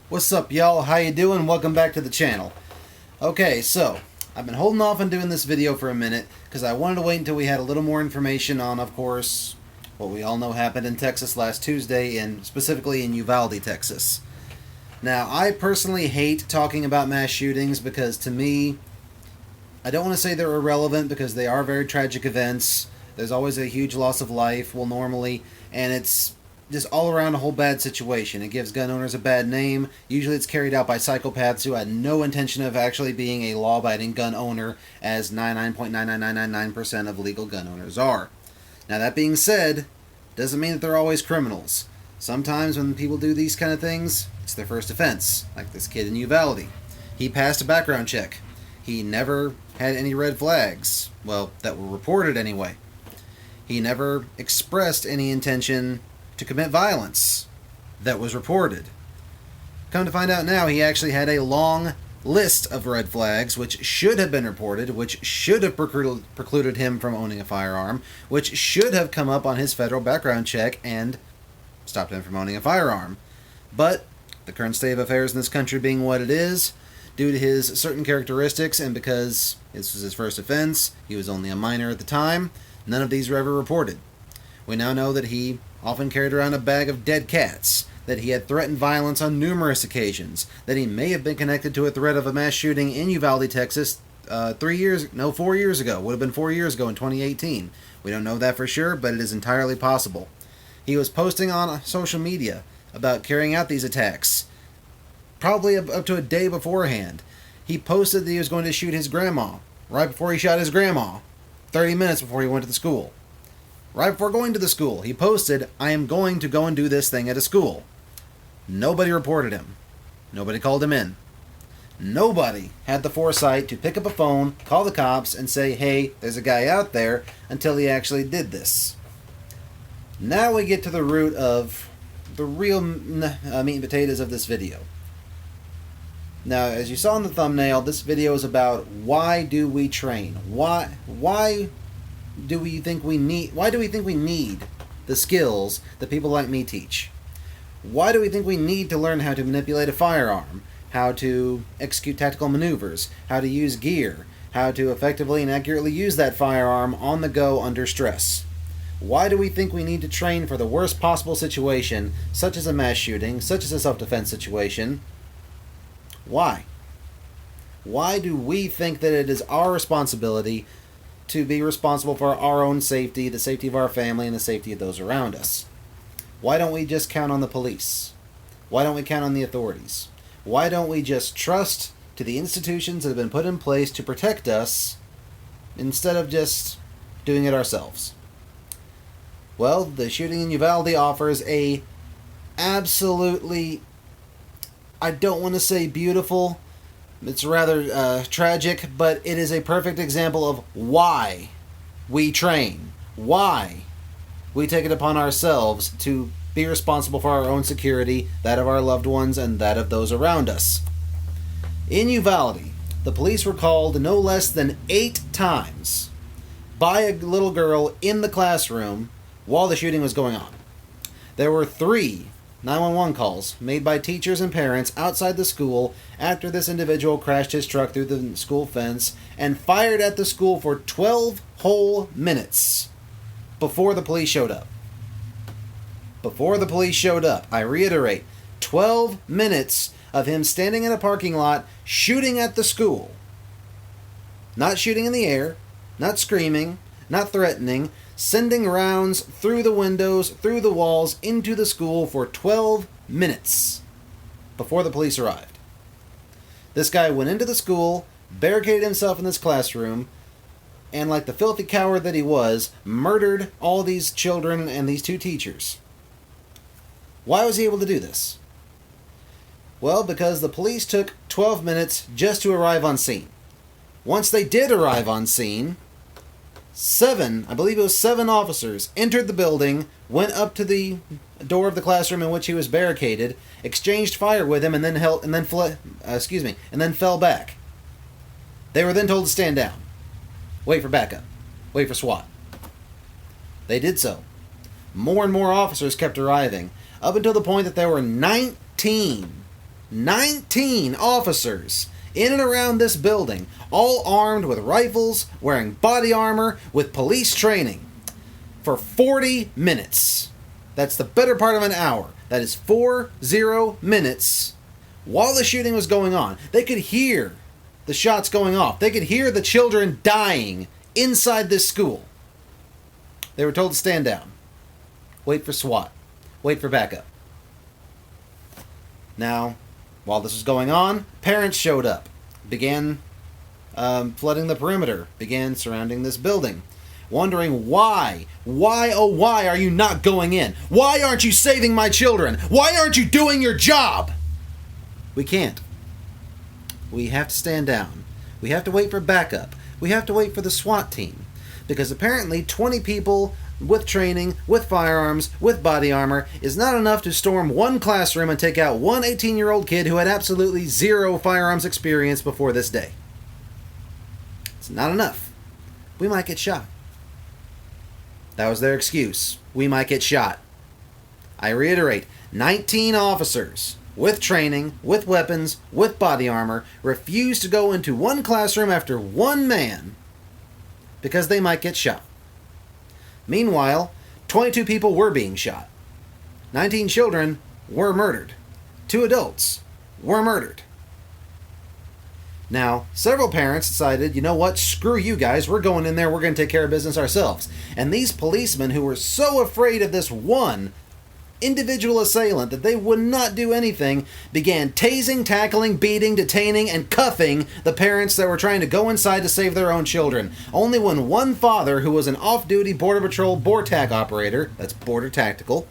What's up, y'all? How you doing? Welcome back to the channel. Okay, so I've been holding off on doing this video for a minute because I wanted to wait until we had a little more information on, of course, what we all know happened in Texas last Tuesday, and specifically in Uvalde, Texas. Now, I personally hate talking about mass shootings because, to me, I don't want to say they're irrelevant because they are very tragic events. There's always a huge loss of life, well, normally, and it's just all around a whole bad situation. It gives gun owners a bad name. Usually it's carried out by psychopaths who had no intention of actually being a law-abiding gun owner, as 99.99999% of legal gun owners are. Now, that being said, doesn't mean that they're always criminals. Sometimes when people do these kind of things, it's their first offense, like this kid in Uvalde. He passed a background check. He never had any red flags. Well, that were reported anyway. He never expressed any intention to commit violence that was reported. Come to find out now, he actually had a long list of red flags which should have been reported, which should have precluded him from owning a firearm, which should have come up on his federal background check and stopped him from owning a firearm. But the current state of affairs in this country being what it is, due to his certain characteristics and because this was his first offense, he was only a minor at the time, none of these were ever reported. We now know that he often carried around a bag of dead cats, that he had threatened violence on numerous occasions, that he may have been connected to a threat of a mass shooting in Uvalde, Texas 4 years ago. Would have been 4 years ago in 2018. We don't know that for sure, but it is entirely possible. He was posting on social media about carrying out these attacks, probably up to a day beforehand. He posted that he was going to shoot his grandma right before he shot his grandma, 30 minutes before he went to the school. Right before going to the school, he posted, "I am going to go and do this thing at a school." Nobody reported him. Nobody called him in. Nobody had the foresight to pick up a phone, call the cops, and say, "Hey, there's a guy out there," until he actually did this. Now we get to the root of the real meat and potatoes of this video. Now, as you saw in the thumbnail, this video is about why do we train? Why do we think we need the skills that people like me teach? Why do we think we need to learn how to manipulate a firearm, how to execute tactical maneuvers, how to use gear, how to effectively and accurately use that firearm on the go under stress? Why do we think we need to train for the worst possible situation, such as a mass shooting, such as a self-defense situation? Why? Why do we think that it is our responsibility to be responsible for our own safety, the safety of our family, and the safety of those around us? Why don't we just count on the police? Why don't we count on the authorities? Why don't we just trust to the institutions that have been put in place to protect us instead of just doing it ourselves? Well, the shooting in Uvalde offers a absolutely, I don't want to say beautiful, it's rather tragic, but it is a perfect example of why we train. Why we take it upon ourselves to be responsible for our own security, that of our loved ones, and that of those around us. In Uvalde, the police were called no less than 8 times by a little girl in the classroom while the shooting was going on. There were 3 911 calls made by teachers and parents outside the school after this individual crashed his truck through the school fence and fired at the school for 12 whole minutes before the police showed up. Before the police showed up, I reiterate, 12 minutes of him standing in a parking lot shooting at the school. Not shooting in the air, not screaming, not threatening, sending rounds through the windows, through the walls, into the school for 12 minutes before the police arrived. This guy went into the school, barricaded himself in this classroom, and like the filthy coward that he was, murdered all these children and these 2 teachers. Why was he able to do this? Well, because the police took 12 minutes just to arrive on scene. Once they did arrive on scene, 7 officers entered the building, went up to the door of the classroom in which he was barricaded, exchanged fire with him, and then fell back. They were then told to stand down, wait for backup, wait for SWAT. They did so. More and more officers kept arriving, up until the point that there were 19 19 officers in and around this building, all armed with rifles, wearing body armor, with police training, for 40 minutes. That's the better part of an hour. That is 40 minutes while the shooting was going on. They could hear the shots going off. They could hear the children dying inside this school. They were told to stand down. Wait for SWAT. Wait for backup. Now, while this was going on, parents showed up. Began flooding the perimeter. Began surrounding this building. Wondering why. Why, oh why are you not going in? Why aren't you saving my children? Why aren't you doing your job? We can't. We have to stand down. We have to wait for backup. We have to wait for the SWAT team. Because apparently 20 people with training, with firearms, with body armor is not enough to storm one classroom and take out one 18-year-old kid who had absolutely zero firearms experience before this day. It's not enough. We might get shot. That was their excuse. We might get shot. I reiterate, 19 officers with training, with weapons, with body armor, refused to go into one classroom after one man because they might get shot. Meanwhile, 22 people were being shot. 19 children were murdered. 2 adults were murdered. Now, several parents decided, you know what, screw you guys, we're going in there, we're going to take care of business ourselves. And these policemen who were so afraid of this one individual assailant that they would not do anything, began tasing, tackling, beating, detaining, and cuffing the parents that were trying to go inside to save their own children. Only when one father, who was an off-duty Border Patrol BORTAC operator, that's Border Tactical,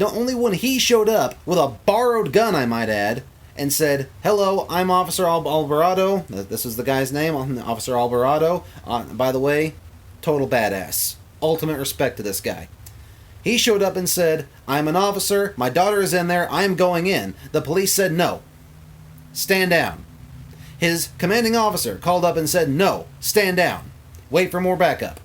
only when he showed up with a borrowed gun, I might add, and said, hello, I'm Officer Alvarado. This is the guy's name, Officer Alvarado. By the way, total badass. Ultimate respect to this guy. He showed up and said, I'm an officer, my daughter is in there, I'm going in. The police said no. Stand down. His commanding officer called up and said, no, stand down. Wait for more backup.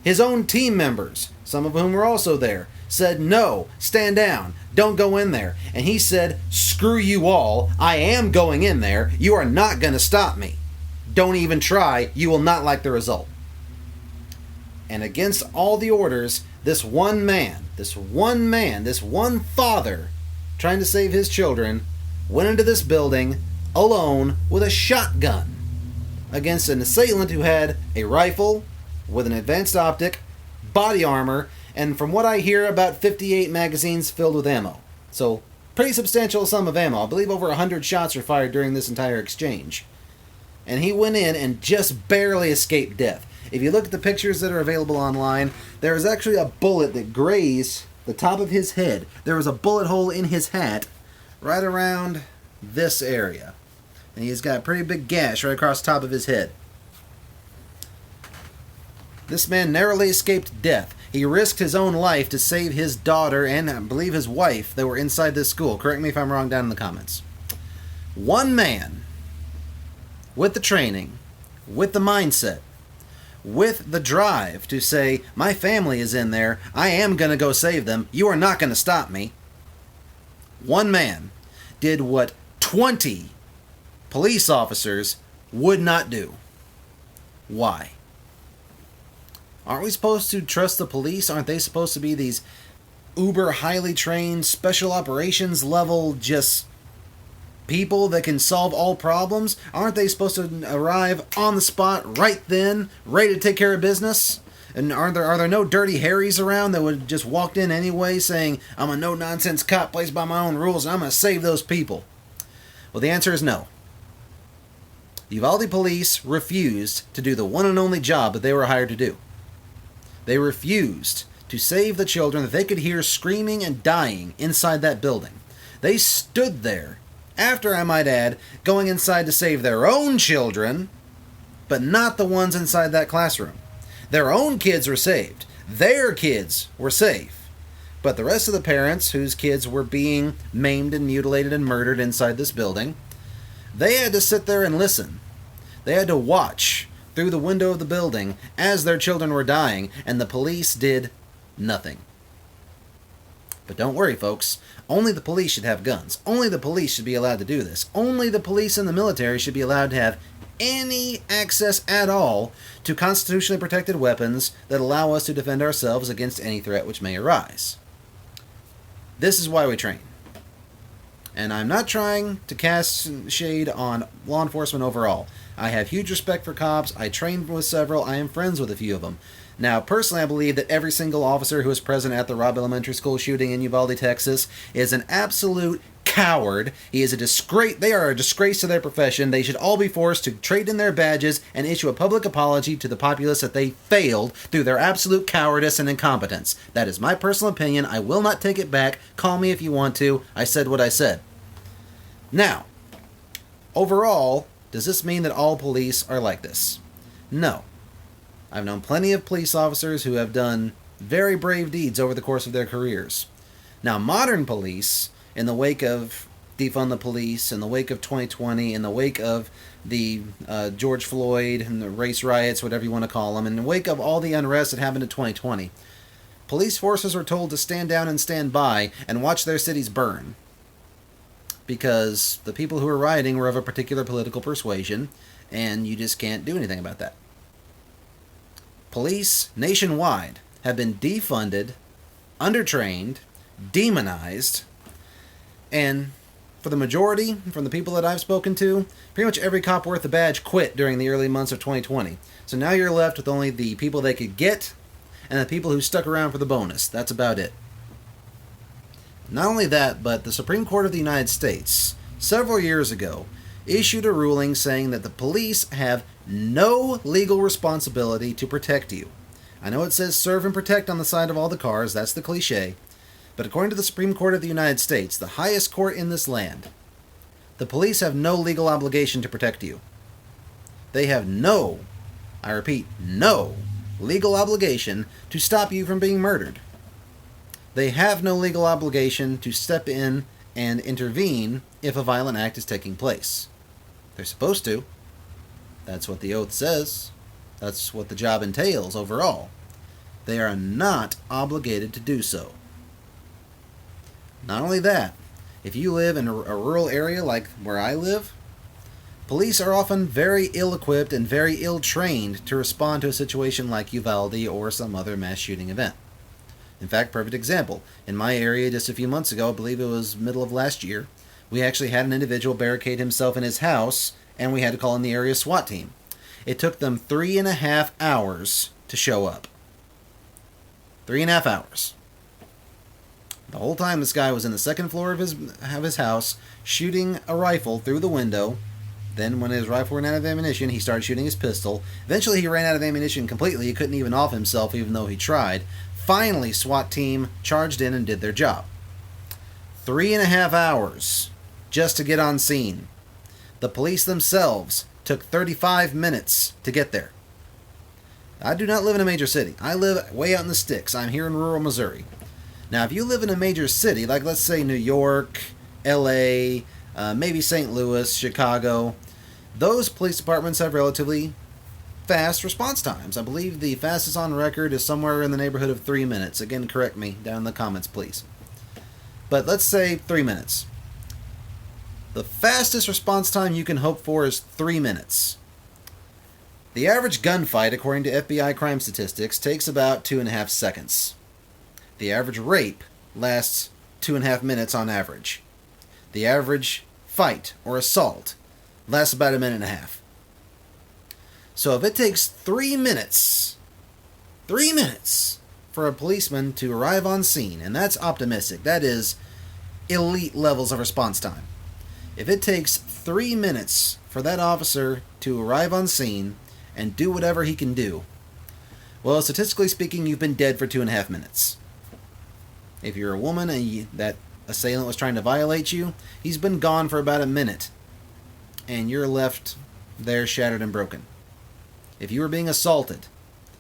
His own team members, some of whom were also there, said, no, stand down, don't go in there. And he said, screw you all, I am going in there, you are not going to stop me. Don't even try, you will not like the result. And against all the orders, this one father, trying to save his children, went into this building alone with a shotgun against an assailant who had a rifle with an advanced optic, body armor, and from what I hear, about 58 magazines filled with ammo. So, pretty substantial sum of ammo. I believe over 100 shots were fired during this entire exchange. And he went in and just barely escaped death. If you look at the pictures that are available online, there is actually a bullet that grazed the top of his head. There was a bullet hole in his hat right around this area. And he's got a pretty big gash right across the top of his head. This man narrowly escaped death. He risked his own life to save his daughter and, I believe, his wife that were inside this school. Correct me if I'm wrong down in the comments. One man, with the training, with the mindset, with the drive to say, my family is in there, I am going to go save them, you are not going to stop me. One man did what 20 police officers would not do. Why? Aren't we supposed to trust the police? Aren't they supposed to be these uber highly trained special operations level just people that can solve all problems? Aren't they supposed to arrive on the spot right then, ready to take care of business? And are there no dirty Harrys around that would just walked in anyway saying, I'm a no-nonsense cop, plays by my own rules, and I'm going to save those people? Well, the answer is no. The Uvalde police refused to do the one and only job that they were hired to do. They refused to save the children that they could hear screaming and dying inside that building. They stood there, after, I might add, going inside to save their own children, but not the ones inside that classroom. Their own kids were saved. Their kids were safe. But the rest of the parents, whose kids were being maimed and mutilated and murdered inside this building, they had to sit there and listen. They had to watch through the window of the building as their children were dying, and the police did nothing. But don't worry, folks. Only the police should have guns. Only the police should be allowed to do this. Only the police and the military should be allowed to have any access at all to constitutionally protected weapons that allow us to defend ourselves against any threat which may arise. This is why we train. And I'm not trying to cast shade on law enforcement overall. I have huge respect for cops. I trained with several. I am friends with a few of them. Now, personally, I believe that every single officer who was present at the Robb Elementary School shooting in Uvalde, Texas, is an absolute coward. He is a disgrace. They are a disgrace to their profession. They should all be forced to trade in their badges and issue a public apology to the populace that they failed through their absolute cowardice and incompetence. That is my personal opinion. I will not take it back. Call me if you want to. I said what I said. Now, overall, does this mean that all police are like this? No. I've known plenty of police officers who have done very brave deeds over the course of their careers. Now, modern police, in the wake of defund the police, in the wake of 2020, in the wake of the George Floyd and the race riots, whatever you want to call them, in the wake of all the unrest that happened in 2020, police forces were told to stand down and stand by and watch their cities burn. Because the people who were rioting were of a particular political persuasion, and you just can't do anything about that. Police nationwide have been defunded, undertrained, demonized, and for the majority, from the people that I've spoken to, pretty much every cop worth a badge quit during the early months of 2020. So now you're left with only the people they could get and the people who stuck around for the bonus. That's about it. Not only that, but the Supreme Court of the United States, several years ago, issued a ruling saying that the police have no legal responsibility to protect you. I know it says serve and protect on the side of all the cars, that's the cliche, but according to the Supreme Court of the United States, the highest court in this land, the police have no legal obligation to protect you. They have no, I repeat, no legal obligation to stop you from being murdered. They have no legal obligation to step in and intervene if a violent act is taking place. They're supposed to. That's what the oath says. That's what the job entails overall. They are not obligated to do so. Not only that, if you live in a rural area like where I live, police are often very ill-equipped and very ill-trained to respond to a situation like Uvalde or some other mass shooting event. In fact, perfect example. In my area just a few months ago, I believe it was middle of last year, we actually had an individual barricade himself in his house, and we had to call in the area SWAT team. It took them 3.5 hours to show up. 3.5 hours. The whole time this guy was in the second floor of his house, shooting a rifle through the window. Then when his rifle ran out of ammunition, he started shooting his pistol. Eventually he ran out of ammunition completely. He couldn't even off himself even though he tried. Finally, SWAT team charged in and did their job. 3.5 hours just to get on scene. The police themselves took 35 minutes to get there. I do not live in a major city. I live way out in the sticks. I'm here in rural Missouri. Now, if you live in a major city, like let's say New York, LA, maybe St. Louis, Chicago, those police departments have relatively fast response times. I believe the fastest on record is somewhere in the neighborhood of 3 minutes. Again, correct me down in the comments, please. But let's say 3 minutes. The fastest response time you can hope for is 3 minutes. The average gunfight, according to FBI crime statistics, takes about 2.5 seconds. The average rape lasts 2.5 minutes on average. The average fight or assault lasts about 1.5 minutes. So if it takes 3 minutes for a policeman to arrive on scene, and that's optimistic, that is elite levels of response time. If it takes 3 minutes for that officer to arrive on scene and do whatever he can do, well, statistically speaking, you've been dead for 2.5 minutes. If you're a woman and that assailant was trying to violate you, he's been gone for about 1 minute, and you're left there shattered and broken. If you were being assaulted,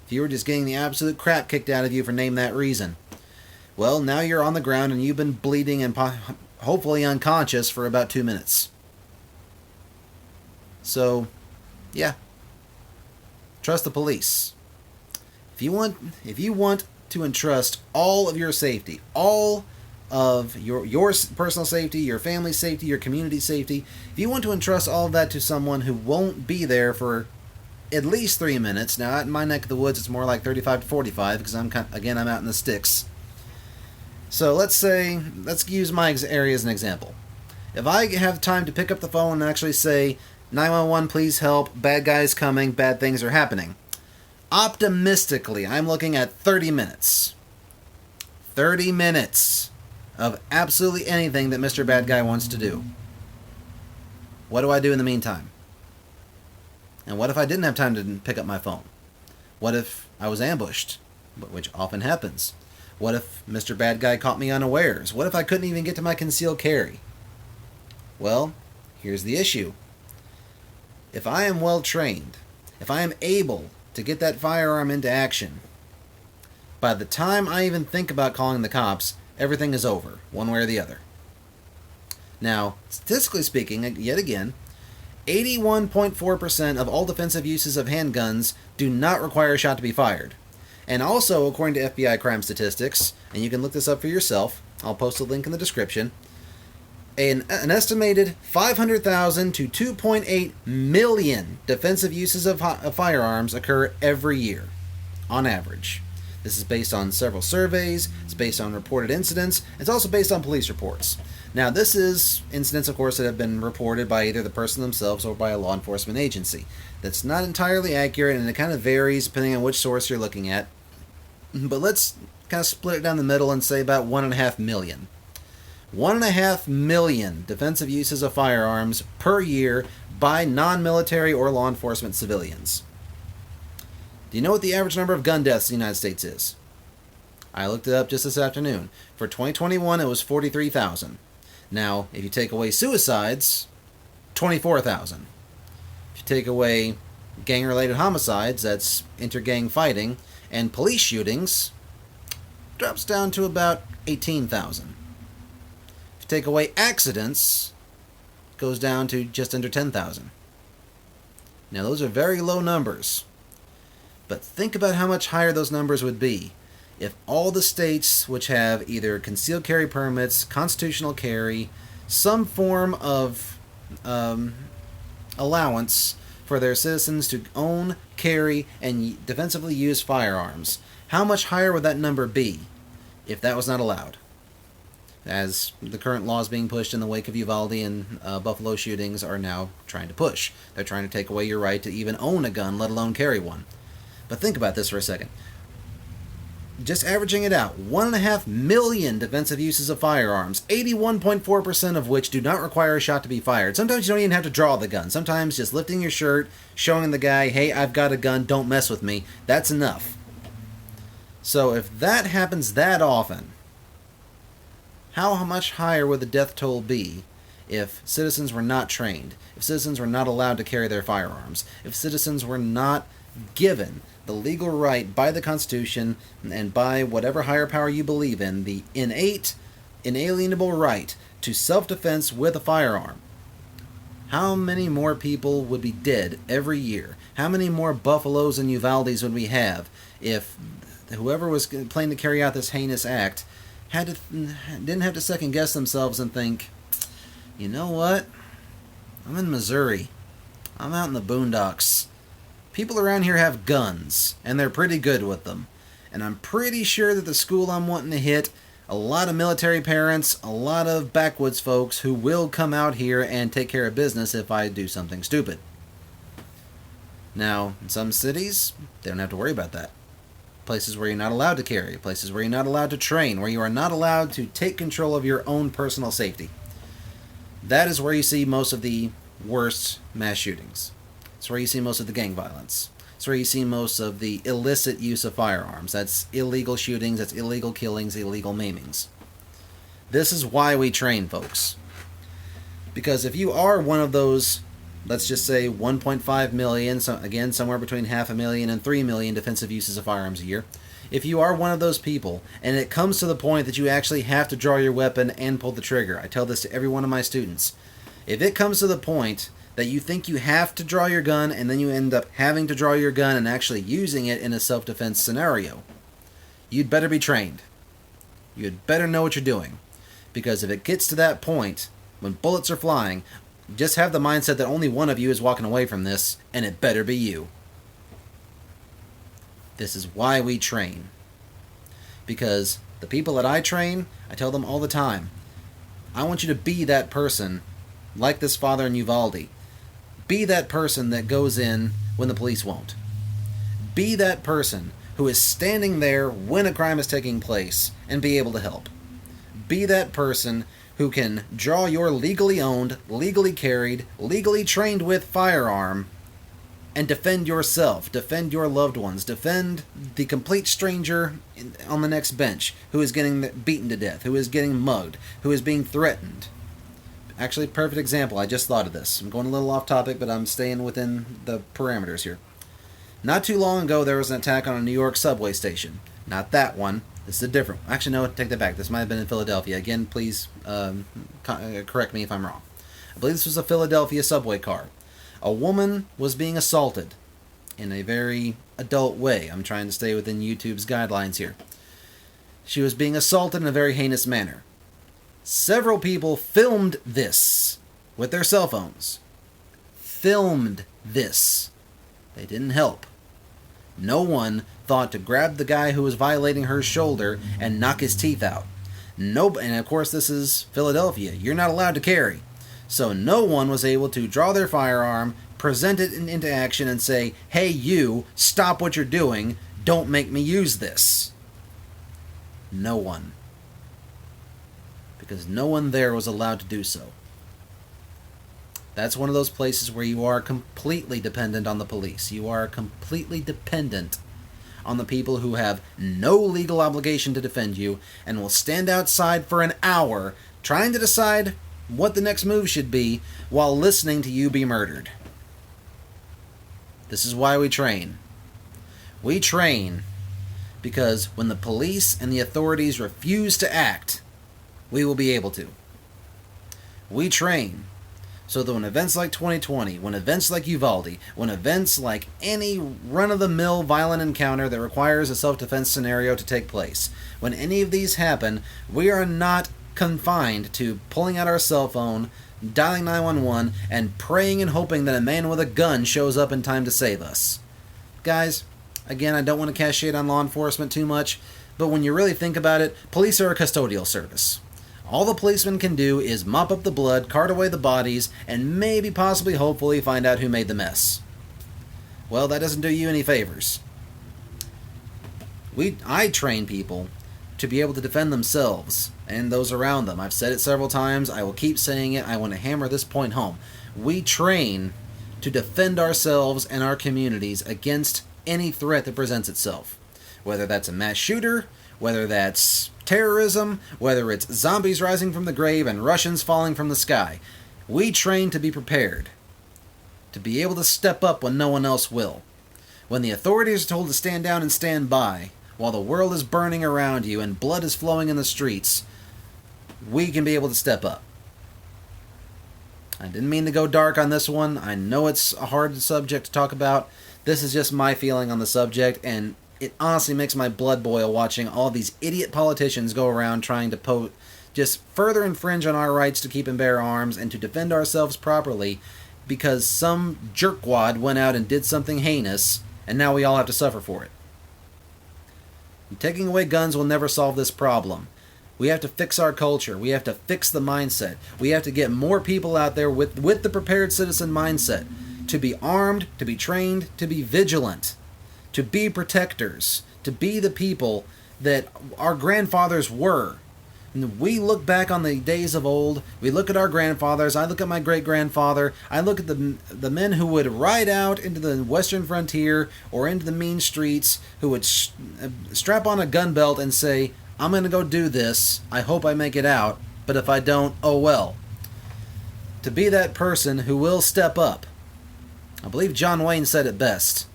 if you were just getting the absolute crap kicked out of you for name that reason, well, now you're on the ground and you've been bleeding and hopefully unconscious for about 2 minutes. So, yeah. Trust the police. If you want to entrust all of your safety, all of your personal safety, your family's safety, your community's safety, if you want to entrust all of that to someone who won't be there for at least 3 minutes, now in my neck of the woods it's more like 35 to 45 because I'm out in the sticks. So let's use my area as an example. If I have time to pick up the phone and actually say, 911, please help, bad guys coming, bad things are happening. Optimistically, I'm looking at 30 minutes. 30 minutes of absolutely anything that Mr. Bad Guy wants to do. What do I do in the meantime? And what if I didn't have time to pick up my phone? What if I was ambushed? Which often happens. What if Mr. Bad Guy caught me unawares? What if I couldn't even get to my concealed carry? Well, here's the issue. If I am well trained, if I am able to get that firearm into action, by the time I even think about calling the cops, everything is over, one way or the other. Now, statistically speaking, yet again, 81.4% of all defensive uses of handguns do not require a shot to be fired. And also, according to FBI crime statistics, and you can look this up for yourself, I'll post a link in the description, an estimated 500,000 to 2.8 million defensive uses of firearms occur every year, on average. This is based on several surveys, it's based on reported incidents, it's also based on police reports. Now, this is incidents, of course, that have been reported by either the person themselves or by a law enforcement agency. That's not entirely accurate, and it kind of varies depending on which source you're looking at. But let's kind of split it down the middle and say about 1.5 million. 1.5 million defensive uses of firearms per year by non-military or law enforcement civilians. Do you know what the average number of gun deaths in the United States is? I looked it up just this afternoon. For 2021, it was 43,000. Now, if you take away suicides, 24,000. If you take away gang-related homicides, that's inter-gang fighting, and police shootings, drops down to about 18,000. If you take away accidents, it goes down to just under 10,000. Now, those are very low numbers. But think about how much higher those numbers would be if all the states which have either concealed carry permits, constitutional carry, some form of allowance for their citizens to own, carry, and defensively use firearms. How much higher would that number be if that was not allowed? As the current laws being pushed in the wake of Uvalde and Buffalo shootings are now trying to push. They're trying to take away your right to even own a gun, let alone carry one. But think about this for a second. Just averaging it out, 1.5 million defensive uses of firearms, 81.4% of which do not require a shot to be fired. Sometimes you don't even have to draw the gun. Sometimes just lifting your shirt, showing the guy, hey, I've got a gun, don't mess with me, that's enough. So if that happens that often, how much higher would the death toll be if citizens were not trained, if citizens were not allowed to carry their firearms, if citizens were not given the legal right by the Constitution and by whatever higher power you believe in, the innate, inalienable right to self-defense with a firearm? How many more people would be dead every year? How many more Buffaloes and Uvaldes would we have if whoever was planning to carry out this heinous act didn't have to second guess themselves and think, you know what? I'm in Missouri. I'm out in the boondocks. People around here have guns, and they're pretty good with them. And I'm pretty sure that the school I'm wanting to hit, a lot of military parents, a lot of backwoods folks who will come out here and take care of business if I do something stupid. Now, in some cities, they don't have to worry about that. Places where you're not allowed to carry, places where you're not allowed to train, where you are not allowed to take control of your own personal safety. That is where you see most of the worst mass shootings. It's where you see most of the gang violence. It's where you see most of the illicit use of firearms. That's illegal shootings, that's illegal killings, illegal maimings. This is why we train, folks. Because if you are one of those, let's just say 1.5 million, so again, somewhere between 500,000 and 3 million defensive uses of firearms a year, if you are one of those people, and it comes to the point that you actually have to draw your weapon and pull the trigger, I tell this to every one of my students, if it comes to the point that you think you have to draw your gun and then you end up having to draw your gun and actually using it in a self-defense scenario, you'd better be trained. You'd better know what you're doing. Because if it gets to that point, when bullets are flying, just have the mindset that only one of you is walking away from this, and it better be you. This is why we train. Because the people that I train, I tell them all the time, I want you to be that person, like this father in Uvalde. Be that person that goes in when the police won't. Be that person who is standing there when a crime is taking place and be able to help. Be that person who can draw your legally owned, legally carried, legally trained with firearm and defend yourself, defend your loved ones, defend the complete stranger on the next bench who is getting beaten to death, who is getting mugged, who is being threatened. Actually, perfect example. I just thought of this. I'm going a little off topic, but I'm staying within the parameters here. Not too long ago, there was an attack on a New York subway station. Not that one. This is a different one. Actually, no, take that back. This might have been in Philadelphia. Again, please correct me if I'm wrong. I believe this was a Philadelphia subway car. A woman was being assaulted in a very adult way. I'm trying to stay within YouTube's guidelines here. She was being assaulted in a very heinous manner. Several people filmed this with their cell phones. Filmed this. They didn't help. No one thought to grab the guy who was violating her shoulder and knock his teeth out. And of course this is Philadelphia. You're not allowed to carry. So no one was able to draw their firearm, present it into action, and say, hey you, stop what you're doing, don't make me use this. No one. Because no one there was allowed to do so. That's one of those places where you are completely dependent on the police. You are completely dependent on the people who have no legal obligation to defend you and will stand outside for an hour trying to decide what the next move should be while listening to you be murdered. This is why we train. We train because when the police and the authorities refuse to act, we will be able to. We train so that when events like 2020, when events like Uvalde, when events like any run-of-the-mill violent encounter that requires a self-defense scenario to take place, when any of these happen, we are not confined to pulling out our cell phone, dialing 911, and praying and hoping that a man with a gun shows up in time to save us. Guys, again, I don't want to cast shade on law enforcement too much, but when you really think about it, police are a custodial service. All the policemen can do is mop up the blood, cart away the bodies, and maybe, possibly, hopefully, find out who made the mess. Well, that doesn't do you any favors. I train people to be able to defend themselves and those around them. I've said it several times. I will keep saying it. I want to hammer this point home. We train to defend ourselves and our communities against any threat that presents itself. Whether that's a mass shooter, whether that's terrorism, whether it's zombies rising from the grave and Russians falling from the sky. We train to be prepared. To be able to step up when no one else will. When the authorities are told to stand down and stand by, while the world is burning around you and blood is flowing in the streets, we can be able to step up. I didn't mean to go dark on this one. I know it's a hard subject to talk about. This is just my feeling on the subject, and it honestly makes my blood boil watching all these idiot politicians go around trying to just further infringe on our rights to keep and bear arms and to defend ourselves properly because some jerkwad went out and did something heinous, and now we all have to suffer for it. Taking away guns will never solve this problem. We have to fix our culture. We have to fix the mindset. We have to get more people out there with the prepared citizen mindset to be armed, to be trained, to be vigilant, to be protectors, to be the people that our grandfathers were. And we look back on the days of old, we look at our grandfathers, I look at my great-grandfather, I look at the men who would ride out into the western frontier or into the mean streets, who would strap on a gun belt and say, I'm going to go do this, I hope I make it out, but if I don't, oh well. To be that person who will step up. I believe John Wayne said it best.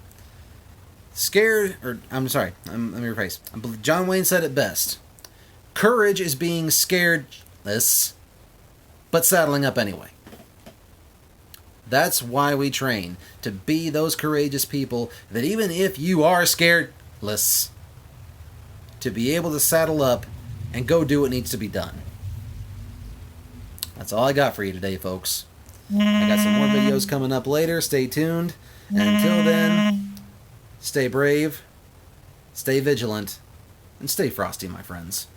Let me rephrase. I believe John Wayne said it best. Courage is being scaredless, but saddling up anyway. That's why we train, to be those courageous people that even if you are scaredless, to be able to saddle up and go do what needs to be done. That's all I got for you today, folks. I got some more videos coming up later. Stay tuned. And until then, stay brave, stay vigilant, and stay frosty, my friends.